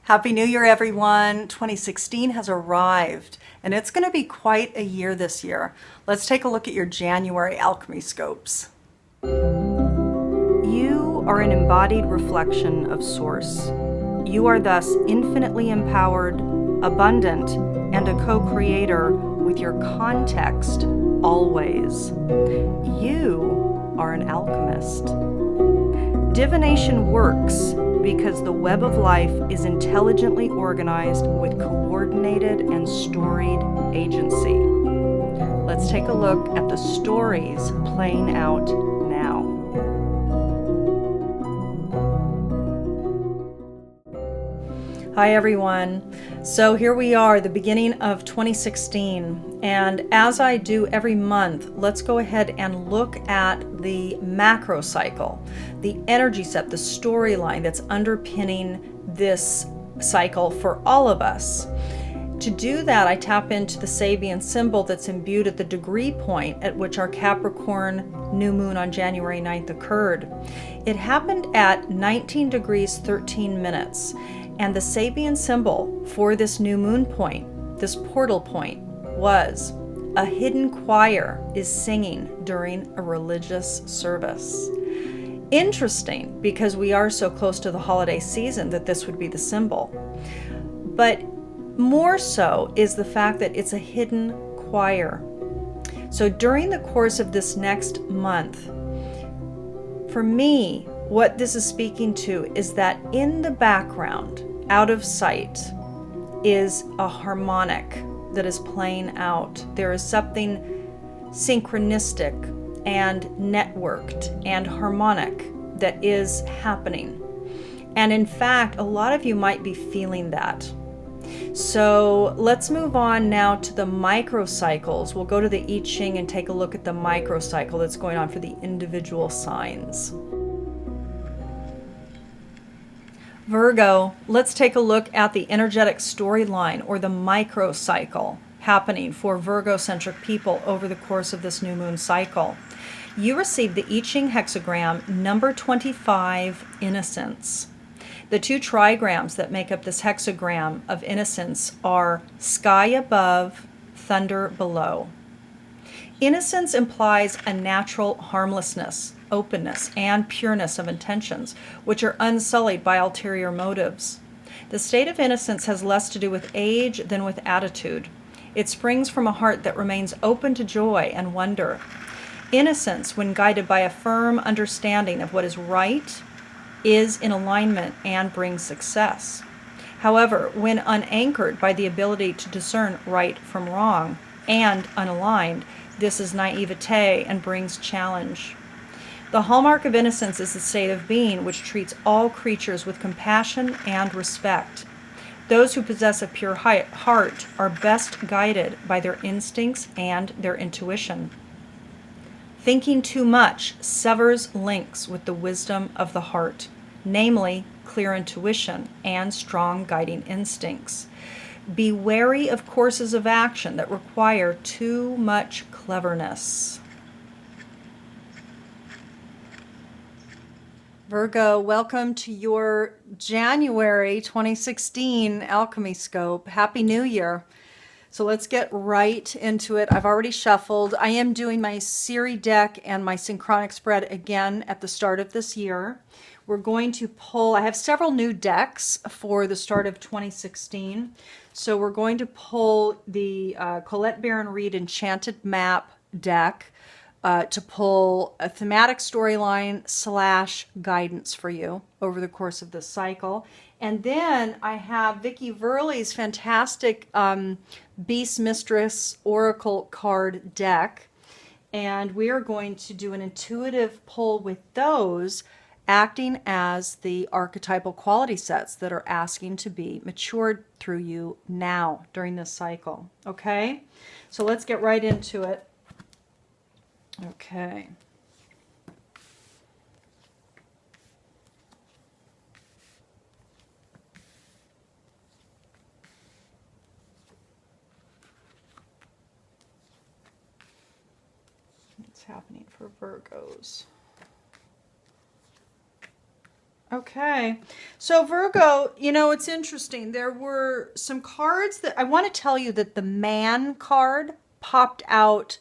Happy New Year, everyone. 2016 has arrived, and it's going to be quite a year this year. Let's take a look at your January alchemy scopes. You are an embodied reflection of Source. You are thus infinitely empowered, abundant, and a co-creator with your context always. You are an alchemist. Divination works because the web of life is intelligently organized with coordinated and storied agency. Let's take a look at the stories playing out now. Hi everyone. So here we are, the beginning of 2016, and as I do every month, let's go ahead and look at the macro cycle, the energy set, the storyline that's underpinning this cycle for all of us. To do that, I tap into the Sabian symbol that's imbued at the degree point at which our Capricorn new moon on January 9th occurred. It happened at 19 degrees 13 minutes. And the Sabian symbol for this new moon point, this portal point, was a hidden choir is singing during a religious service. Interesting, because we are so close to the holiday season that this would be the symbol. But more so is the fact that it's a hidden choir. So during the course of this next month, for me, what this is speaking to is that in the background, out of sight, is a harmonic that is playing out. There is something synchronistic and networked and harmonic that is happening. And in fact, a lot of you might be feeling that. So let's move on now to the microcycles. We'll go to the I Ching and take a look at the microcycle that's going on for the individual signs. Virgo, let's take a look at the energetic storyline or the microcycle happening for Virgo-centric people over the course of this new moon cycle. You received the I Ching hexagram number 25, Innocence. The two trigrams that make up this hexagram of innocence are sky above, thunder below. Innocence implies a natural harmlessness, openness, and pureness of intentions, which are unsullied by ulterior motives. The state of innocence has less to do with age than with attitude. It springs from a heart that remains open to joy and wonder. Innocence, when guided by a firm understanding of what is right, is in alignment and brings success. However, when unanchored by the ability to discern right from wrong and unaligned, this is naivete and brings challenge. The hallmark of innocence is the state of being which treats all creatures with compassion and respect. Those who possess a pure heart are best guided by their instincts and their intuition. Thinking too much severs links with the wisdom of the heart, namely clear intuition and strong guiding instincts. Be wary of courses of action that require too much cleverness. Virgo, welcome to your January 2016 alchemy scope. Happy New Year. So let's get right into it. I've already shuffled. I am doing my Siri deck and my synchronic spread again at the start of this year. We're going to pull, I have several new decks for the start of 2016. So we're going to pull the Colette Baron Reid Enchanted Map deck to pull a thematic storyline / guidance for you over the course of this cycle. And then I have Vicki Verley's fantastic Beast Mistress Oracle card deck. And we are going to do an intuitive pull with those, acting as the archetypal quality sets that are asking to be matured through you now during this cycle. Okay? So let's get right into it. Okay. What's happening for Virgos? Okay. So Virgo, you know, it's interesting. There were some cards that I want to tell you that the man card popped out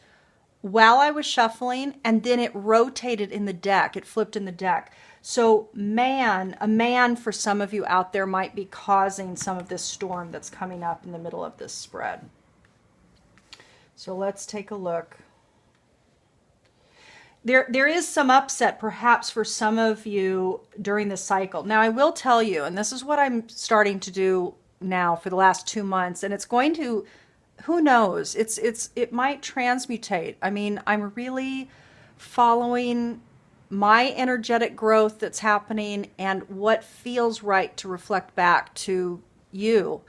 while I was shuffling, and then it rotated in the deck. It flipped in the deck. So a man for some of you out there might be causing some of this storm that's coming up in the middle of this spread. So let's take a look. There is some upset perhaps for some of you during the cycle. Now I will tell you, and this is what I'm starting to do now for the last 2 months, and it's going to, who knows, it might transmutate. I mean, I'm really following my energetic growth that's happening and what feels right to reflect back to you.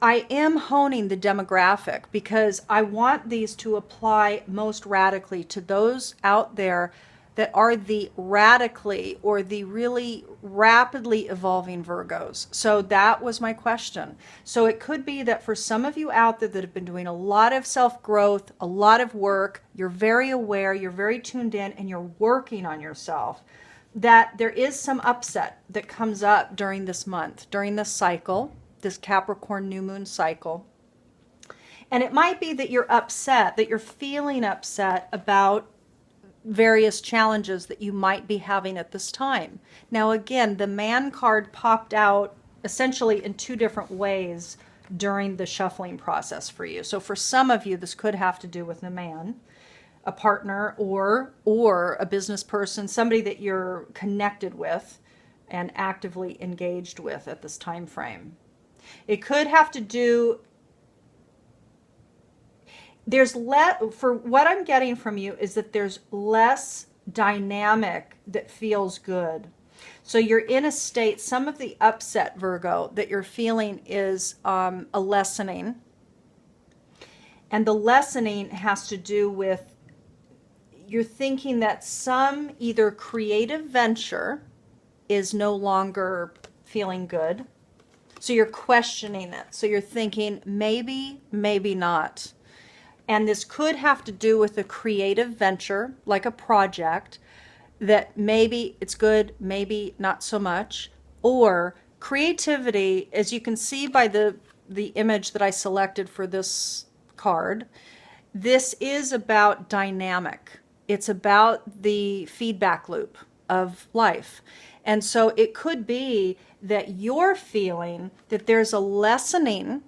I am honing the demographic because I want these to apply most radically to those out there that are the radically or the really rapidly evolving Virgos. So that was my question. So it could be that for some of you out there that have been doing a lot of self-growth, a lot of work, you're very aware, you're very tuned in, and you're working on yourself, that there is some upset that comes up during this month, during this cycle, this Capricorn new moon cycle. And it might be that you're upset, that you're feeling upset about various challenges that you might be having at this time. Now again, the man card popped out essentially in 2 different ways during the shuffling process for you. So for some of you, this could have to do with the man, a partner, or a business person, somebody that you're connected with and actively engaged with at this time frame. It could have to do, for what I'm getting from you is that there's less dynamic that feels good. So you're in a state, some of the upset, Virgo, that you're feeling is a lessening. And the lessening has to do with, you're thinking that some either creative venture is no longer feeling good. So you're questioning it. So you're thinking, maybe, maybe not. And this could have to do with a creative venture, like a project, that maybe it's good, maybe not so much. Or creativity, as you can see by the image that I selected for this card, this is about dynamic. It's about the feedback loop of life. And so it could be that you're feeling that there's a lessening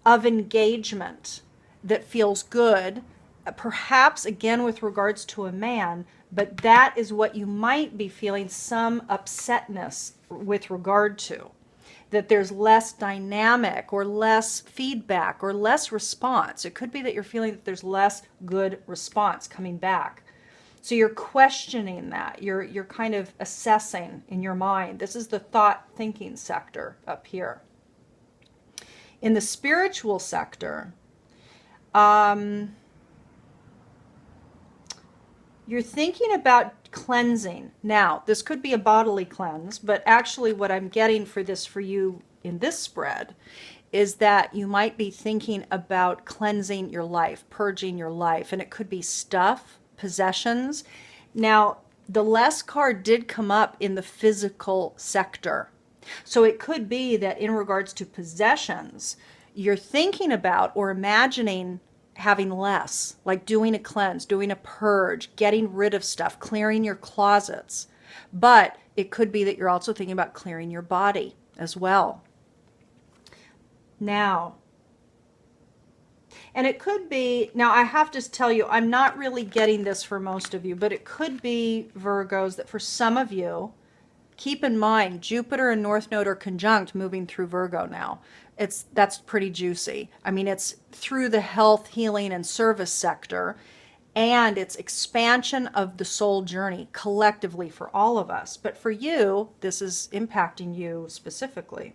of engagement that feels good, perhaps again with regards to a man, but that is what you might be feeling some upsetness with regard to. That there's less dynamic or less feedback or less response. It could be that you're feeling that there's less good response coming back. So you're questioning that. You're kind of assessing in your mind. This is the thought thinking sector up here. In the spiritual sector, you're thinking about cleansing. Now, this could be a bodily cleanse, but actually what I'm getting for you in this spread is that you might be thinking about cleansing your life, purging your life, and it could be stuff, possessions. Now, the less card did come up in the physical sector. So it could be that in regards to possessions, you're thinking about or imagining having less, like doing a cleanse, doing a purge, getting rid of stuff, clearing your closets. But it could be that you're also thinking about clearing your body as well. Now, and it could be, now I have to tell you, I'm not really getting this for most of you, but it could be, Virgos, that for some of you, keep in mind, Jupiter and North Node are conjunct moving through Virgo now. That's pretty juicy. I mean, it's through the health, healing, and service sector, and it's expansion of the soul journey collectively for all of us. But for you, this is impacting you specifically.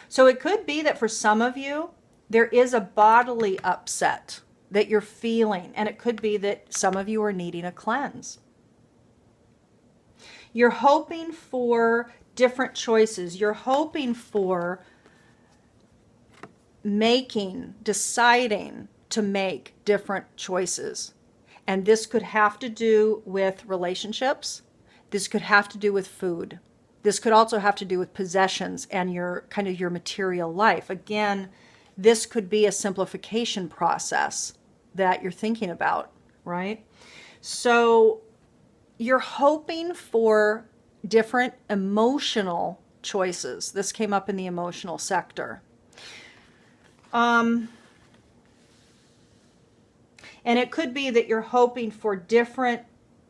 So it could be that for some of you, there is a bodily upset that you're feeling, and it could be that some of you are needing a cleanse. You're hoping for different choices. You're hoping for deciding to make different choices. And this could have to do with relationships. This could have to do with food. This could also have to do with possessions and your kind of your material life. Again, this could be a simplification process that you're thinking about, right? So you're hoping for different emotional choices. This came up in the emotional sector. And it could be that you're hoping for different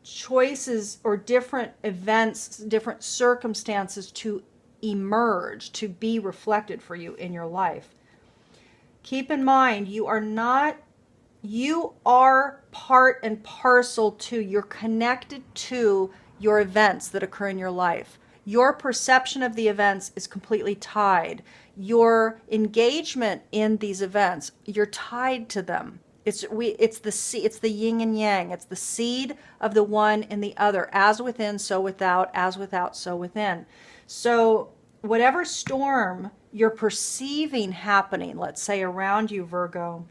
choices or different events, different circumstances to emerge, to be reflected for you in your life. Keep in mind, you are part and parcel to, you're connected to your events that occur in your life. Your perception of the events is completely tied. Your engagement in these events, you're tied to them. It's the yin and yang. It's the seed of the one and the other. As within, so without. As without, so within. So whatever storm you're perceiving happening, let's say around you, Virgo,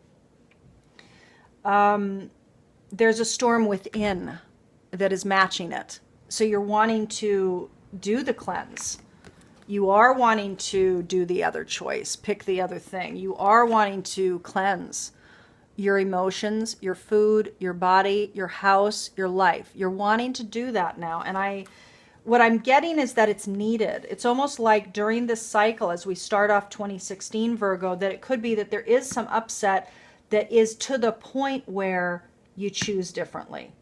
there's a storm within that is matching it. So you're wanting to do the cleanse. You are wanting to do the other choice, pick the other thing. You are wanting to cleanse your emotions, your food, your body, your house, your life. You're wanting to do that now. And what I'm getting is that it's needed. It's almost like during this cycle, as we start off 2016, Virgo, that it could be that there is some upset that is to the point where you choose differently.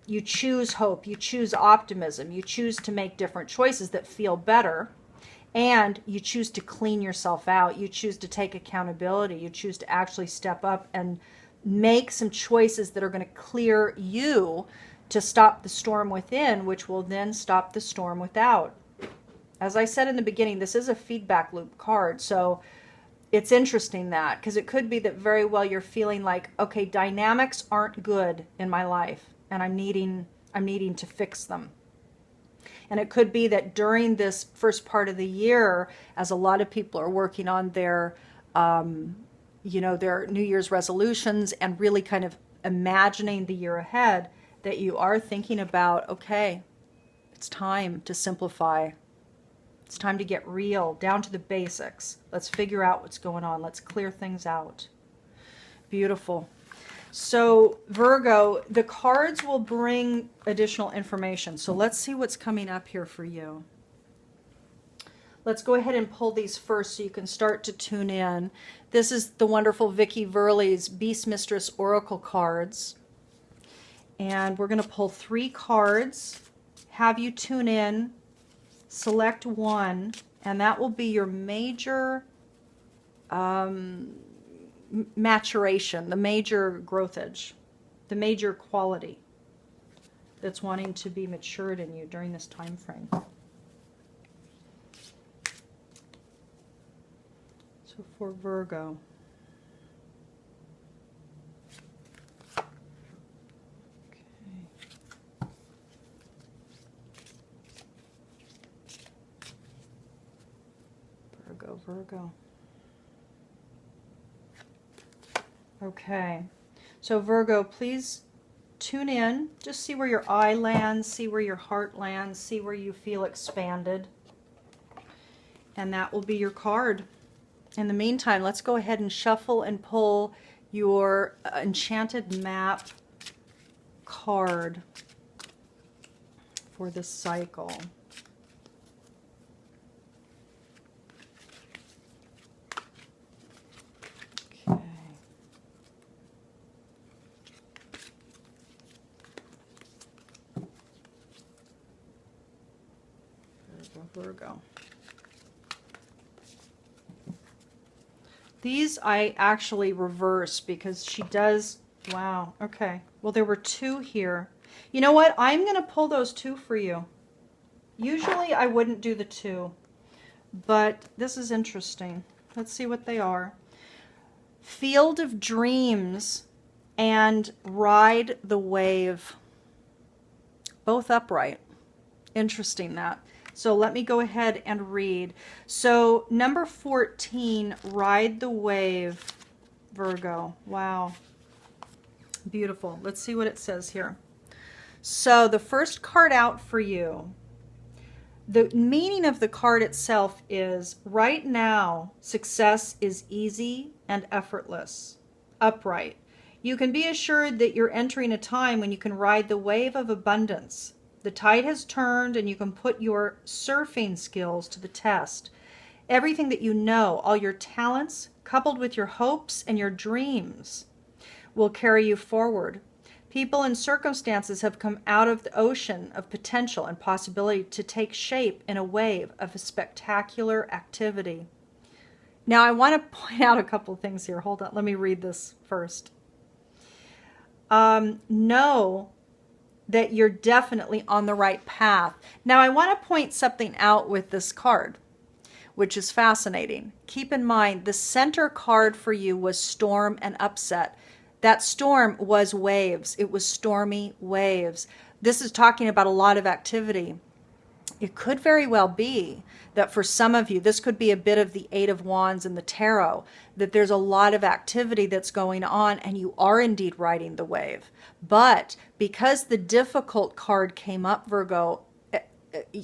You choose hope, you choose optimism, you choose to make different choices that feel better, and you choose to clean yourself out. You choose to take accountability. You choose to actually step up and make some choices that are going to clear you to stop the storm within, which will then stop the storm without. As I said in the beginning, this is a feedback loop card, so it's interesting that, because it could be that very well you're feeling like, okay, dynamics aren't good in my life, and I'm needing to fix them. And it could be that during this first part of the year, as a lot of people are working on their their New Year's resolutions and really kind of imagining the year ahead, that you are thinking about, okay, it's time to simplify. It's time to get real, down to the basics. Let's figure out what's going on. Let's clear things out. Beautiful. So Virgo, the cards will bring additional information. So let's see what's coming up here for you. Let's go ahead and pull these first so you can start to tune in. This is the wonderful Vicky Verley's Beast Mistress Oracle cards. And we're going to pull 3 cards, have you tune in, select one, and that will be your major maturation, the major growthage, the major quality that's wanting to be matured in you during this time frame. So for Virgo, Virgo. Okay, so Virgo, please tune in. Just see where your eye lands, see where your heart lands, see where you feel expanded. And that will be your card. In the meantime, let's go ahead and shuffle and pull your Enchanted Map card for this cycle. Virgo. These I actually reverse because she does, wow, okay. Well, there were 2 here. You know what? I'm going to pull those 2 for you. Usually I wouldn't do the 2, but this is interesting. Let's see what they are. Field of Dreams and Ride the Wave. Both upright. Interesting that. So let me go ahead and read. So number 14, Ride the Wave, Virgo. Wow. Beautiful. Let's see what it says here. So the first card out for you, the meaning of the card itself is, right now, success is easy and effortless, upright. You can be assured that you're entering a time when you can ride the wave of abundance. The tide has turned and you can put your surfing skills to the test. Everything that you know, all your talents, coupled with your hopes and your dreams, will carry you forward. People and circumstances have come out of the ocean of potential and possibility to take shape in a wave of a spectacular activity. Now, I want to point out a couple of things here. Hold on. Let me read this first. Know that you're definitely on the right path. Now, I want to point something out with this card, which is fascinating. Keep in mind, the center card for you was storm and upset. That storm was waves. It was stormy waves. This is talking about a lot of activity. It could very well be that for some of you, this could be a bit of the Eight of Wands in the tarot, that there's a lot of activity that's going on and you are indeed riding the wave. But because the difficult card came up, Virgo,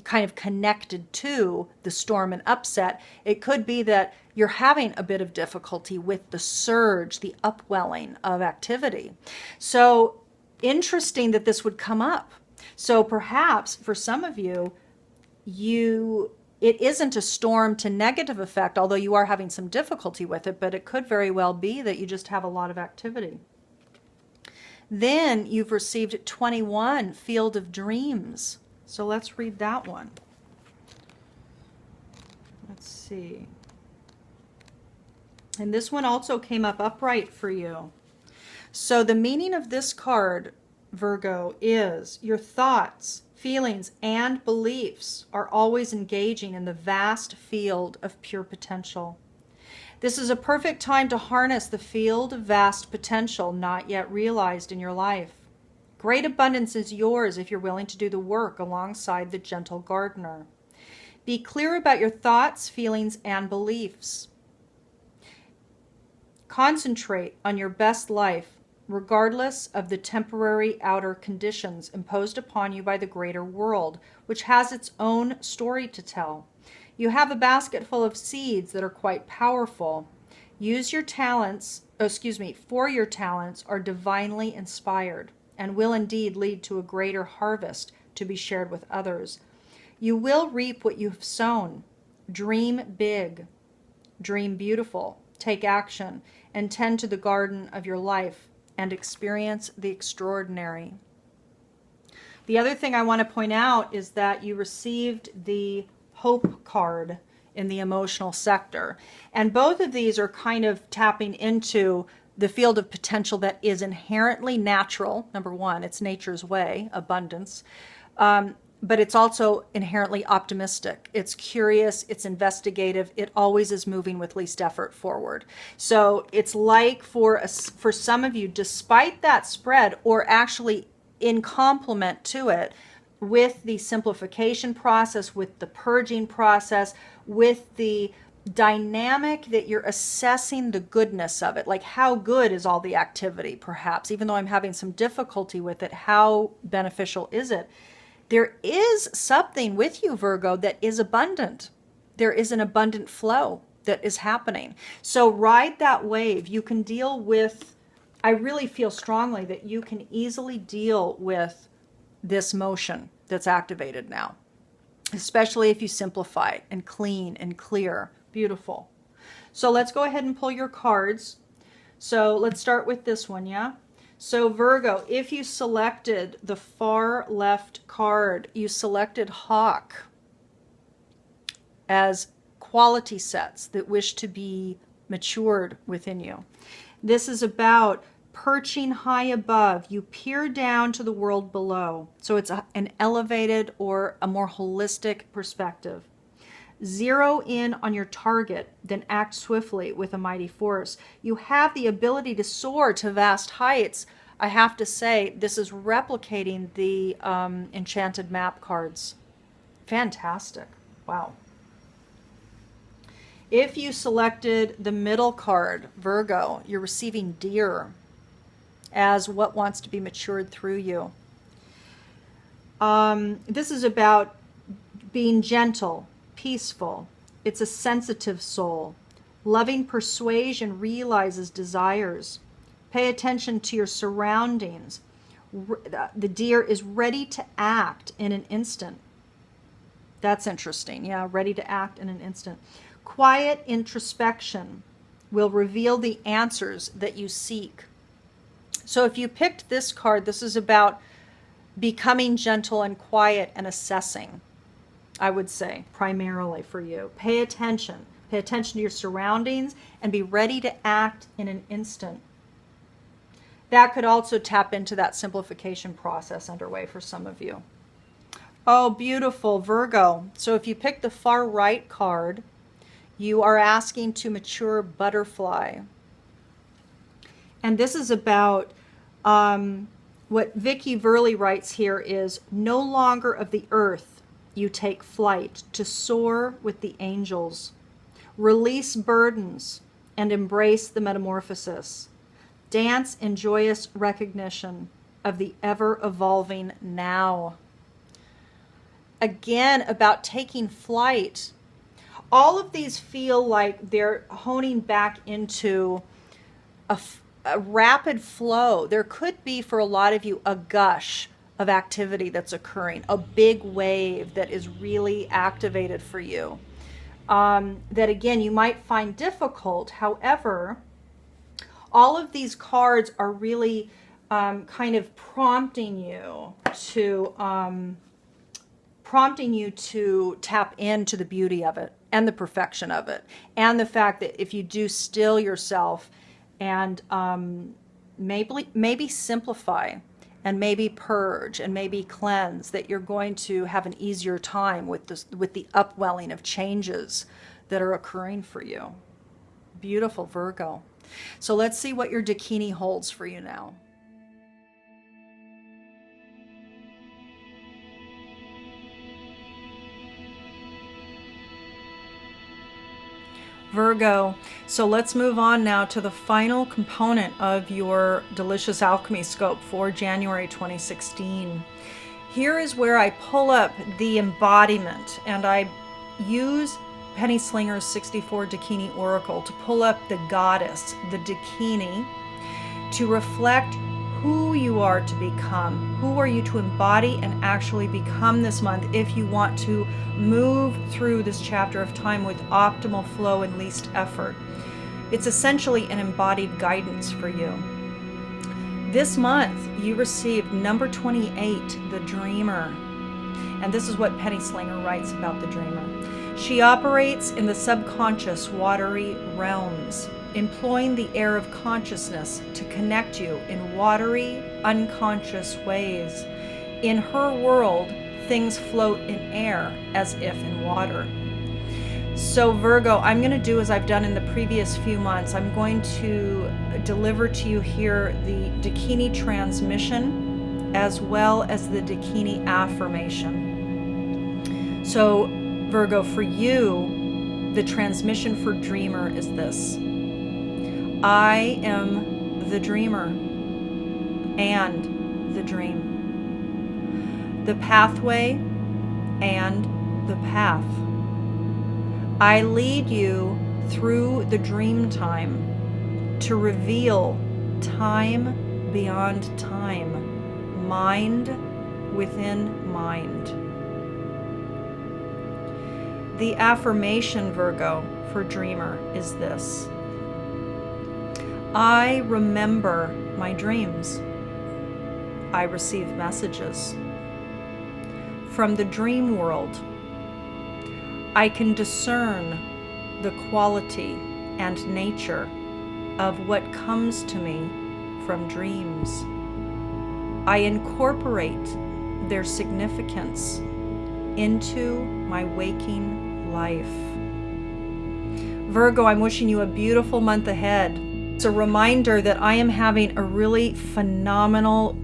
kind of connected to the storm and upset, it could be that you're having a bit of difficulty with the surge, the upwelling of activity. So interesting that this would come up. So perhaps for some of you, it isn't a storm to negative effect, although you are having some difficulty with it, but it could very well be that you just have a lot of activity. Then you've received 21, Field of Dreams. So let's read that one. Let's see. And this one also came up upright for you. So the meaning of this card, Virgo, is your thoughts, feelings, and beliefs are always engaging in the vast field of pure potential. This is a perfect time to harness the field of vast potential not yet realized in your life. Great abundance is yours if you're willing to do the work alongside the gentle gardener. Be clear about your thoughts, feelings, and beliefs. Concentrate on your best life, regardless of the temporary outer conditions imposed upon you by the greater world, which has its own story to tell. You have a basket full of seeds that are quite powerful. Use your talents, for your talents are divinely inspired and will indeed lead to a greater harvest to be shared with others. You will reap what you've sown. Dream big, dream beautiful, take action, and tend to the garden of your life and experience the extraordinary. The other thing I want to point out is that you received the Hope card in the emotional sector. And both of these are kind of tapping into the field of potential that is inherently natural. Number one, it's nature's way, abundance. But it's also inherently optimistic. It's curious, it's investigative, it always is moving with least effort forward. So it's like for some of you, despite that spread, or actually in complement to it, with the simplification process, with the purging process, with the dynamic that you're assessing the goodness of it, like how good is all the activity, perhaps, even though I'm having some difficulty with it, how beneficial is it? There is something with you, Virgo, that is abundant. There is an abundant flow that is happening. So ride that wave. You can deal with, I really feel strongly that you can easily deal with this motion that's activated now, especially if you simplify it and clean and clear. Beautiful. So let's go ahead and pull your cards. So let's start with this one, yeah? So Virgo, if you selected the far left card, you selected Hawk as quality sets that wish to be matured within you. This is about perching high above. You peer down to the world below. So it's an elevated or a more holistic perspective. Zero in on your target, then act swiftly with a mighty force. You have the ability to soar to vast heights. I have to say, this is replicating the enchanted map cards. Fantastic. Wow. If you selected the middle card, Virgo, you're receiving Deer as what wants to be matured through you. This is about being gentle, peaceful. It's a sensitive soul. Loving persuasion realizes desires. Pay attention to your surroundings. The deer is ready to act in an instant. That's interesting. Yeah, ready to act in an instant. Quiet introspection will reveal the answers that you seek. So if you picked this card, this is about becoming gentle and quiet and assessing, I would say, primarily for you. Pay attention. Pay attention to your surroundings and be ready to act in an instant. That could also tap into that simplification process underway for some of you. Oh, beautiful, Virgo. So if you pick the far right card, you are asking to mature butterfly. And this is about what Vicky Verley writes here is, no longer of the earth you take flight to soar with the angels. Release burdens and embrace the metamorphosis. Dance in joyous recognition of the ever-evolving now. Again, about taking flight. All of these feel like they're honing back into a rapid flow. There could be, for a lot of you, a gush of activity that's occurring, a big wave that is really activated for you. That, again, you might find difficult. However, all of these cards are really kind of prompting you to tap into the beauty of it and the perfection of it, and the fact that if you do still yourself and maybe simplify and maybe purge and maybe cleanse, that you're going to have an easier time with the upwelling of changes that are occurring for you. Beautiful, Virgo. So let's see what your Dakini holds for you now. Virgo. So let's move on now to the final component of your Delicious Alchemy scope for January 2016. Here is where I pull up the embodiment, and I use Penny Slinger's 64 Dakini Oracle to pull up the goddess, the Dakini, to reflect who you are to become. Who are you to embody and actually become this month if you want to move through this chapter of time with optimal flow and least effort? It's essentially an embodied guidance for you. This month, you received number 28, the Dreamer. And this is what Penny Slinger writes about the Dreamer. She operates in the subconscious watery realms, employing the air of consciousness to connect you in watery, unconscious ways. In her world, things float in air as if in water. So Virgo, I'm going to do as I've done in the previous few months. I'm going to deliver to you here the Dakini transmission as well as the Dakini affirmation. So Virgo, for you, the transmission for Dreamer is this. I am the dreamer and the dream, the pathway and the path. I lead you through the dream time to reveal time beyond time, mind within mind. The affirmation, Virgo, for Dreamer is this. I remember my dreams. I receive messages. From the dream world, I can discern the quality and nature of what comes to me from dreams. I incorporate their significance into my waking life. Virgo, I'm wishing you a beautiful month ahead. It's a reminder that I am having a really phenomenal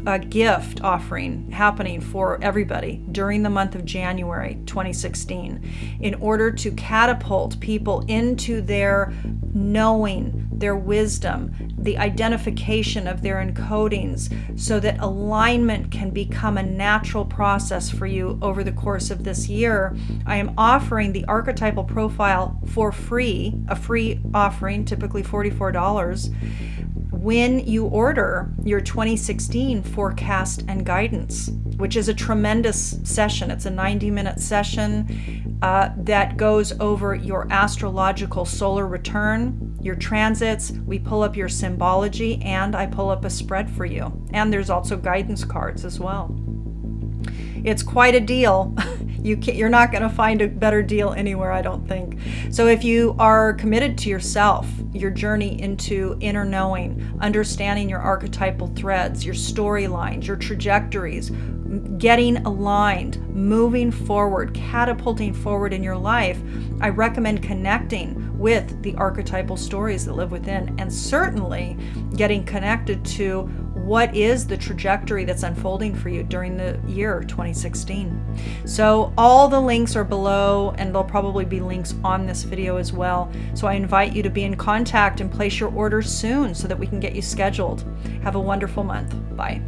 a gift offering happening for everybody during the month of January 2016 in order to catapult people into their knowing, their wisdom, the identification of their encodings, so that alignment can become a natural process for you over the course of this year. I am offering the archetypal profile for free, a free offering, typically $44, when you order your 2016 forecast and guidance, which is a tremendous session. It's a 90-minute session that goes over your astrological solar return, your transits. We pull up your symbology, and I pull up a spread for you. And there's also guidance cards as well. It's quite a deal. You're not going to find a better deal anywhere, I don't think. So if you are committed to yourself, your journey into inner knowing, understanding your archetypal threads, your storylines, your trajectories, getting aligned, moving forward, catapulting forward in your life, I recommend connecting with the archetypal stories that live within, and certainly getting connected to what is the trajectory that's unfolding for you during the year 2016. So all the links are below, and there'll probably be links on this video as well. So I invite you to be in contact and place your orders soon so that we can get you scheduled. Have a wonderful month. Bye.